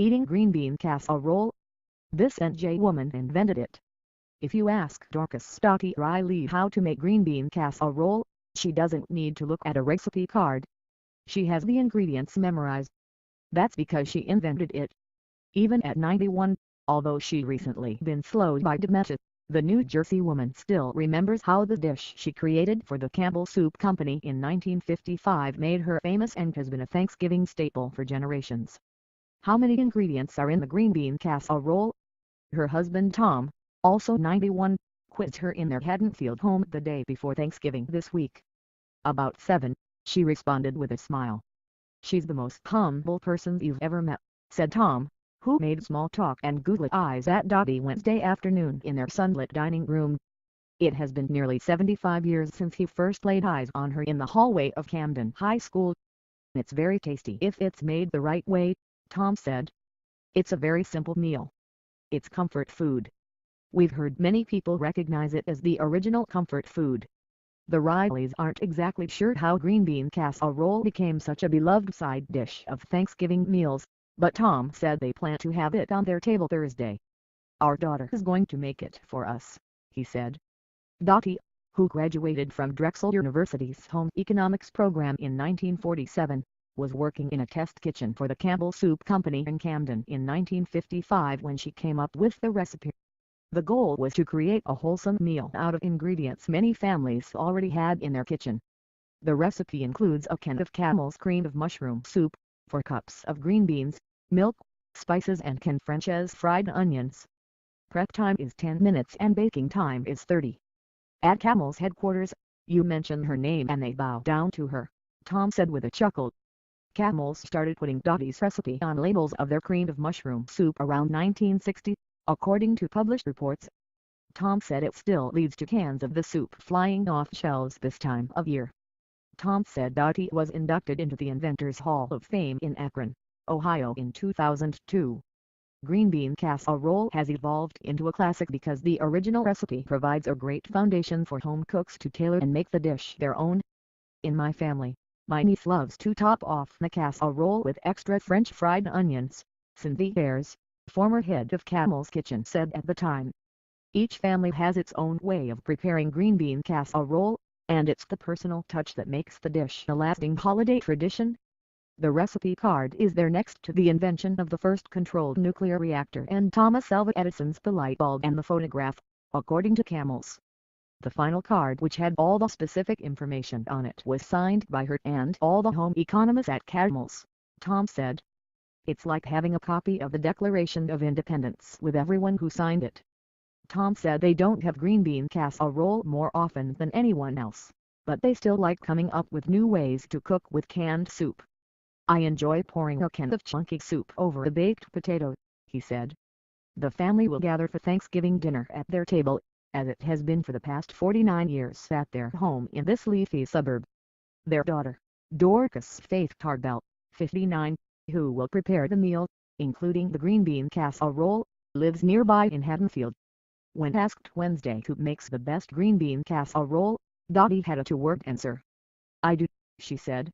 eating green bean casserole. This NJ woman invented it. If you ask Dorcas Riley how to make green bean casserole, she doesn't need to look at a recipe card. She has the ingredients memorized. That's because she invented it. Even at 91, although she recently been slowed by dementia, the New Jersey woman still remembers how the dish she created for the Campbell Soup Company in 1955 made her famous and has been a Thanksgiving staple for generations. How many ingredients are in the green bean casserole? Her husband Tom, also 91, quizzed her in their Haddonfield home the day before Thanksgiving this week. About 7, she responded with a smile. She's the most humble person you've ever met, said Tom, who made small talk and googly eyes at Dottie Wednesday afternoon in their sunlit dining room. It has been nearly 75 years since he first laid eyes on her in the hallway of Camden High School. It's very tasty if it's made the right way, Tom said. It's a very simple meal. It's comfort food. We've heard many people recognize it as the original comfort food. The Rileys aren't exactly sure how green bean casserole became such a beloved side dish of Thanksgiving meals, but Tom said they plan to have it on their table Thursday. Our daughter is going to make it for us, he said. Dottie, who graduated from Drexel University's home economics program in 1947, was working in a test kitchen for the Campbell Soup Company in Camden in 1955 when she came up with the recipe. The goal was to create a wholesome meal out of ingredients many families already had in their kitchen. The recipe includes a can of Campbell's cream of mushroom soup, 4 cups of green beans, milk, spices and can French's fried onions. Prep time is 10 minutes and baking time is 30. At Campbell's headquarters, you mention her name and they bow down to her, Tom said with a chuckle. Campbell's started putting Dottie's recipe on labels of their cream of mushroom soup around 1960, according to published reports. Tom said it still leads to cans of the soup flying off shelves this time of year. Tom said Dottie was inducted into the Inventors Hall of Fame in Akron, Ohio in 2002. Green bean casserole has evolved into a classic because the original recipe provides a great foundation for home cooks to tailor and make the dish their own. In my family, my niece loves to top off the casserole with extra French fried onions, Cindy Ayres, former head of Campbell's Kitchen, said at the time. Each family has its own way of preparing green bean casserole, and it's the personal touch that makes the dish a lasting holiday tradition. The recipe card is there next to the invention of the first controlled nuclear reactor and Thomas Alva Edison's the light bulb and the phonograph, according to Campbell's. The final card, which had all the specific information on it, was signed by her and all the home economists at Campbell's, Tom said. It's like having a copy of the Declaration of Independence with everyone who signed it. Tom said they don't have green bean casserole more often than anyone else, but they still like coming up with new ways to cook with canned soup. I enjoy pouring a can of chunky soup over a baked potato, he said. The family will gather for Thanksgiving dinner at their table, as it has been for the past 49 years at their home in this leafy suburb. Their daughter, Dorcas Faith Tarbell, 59, who will prepare the meal, including the green bean casserole, lives nearby in Haddonfield. When asked Wednesday who makes the best green bean casserole, Dottie had a two-word answer. I do, she said.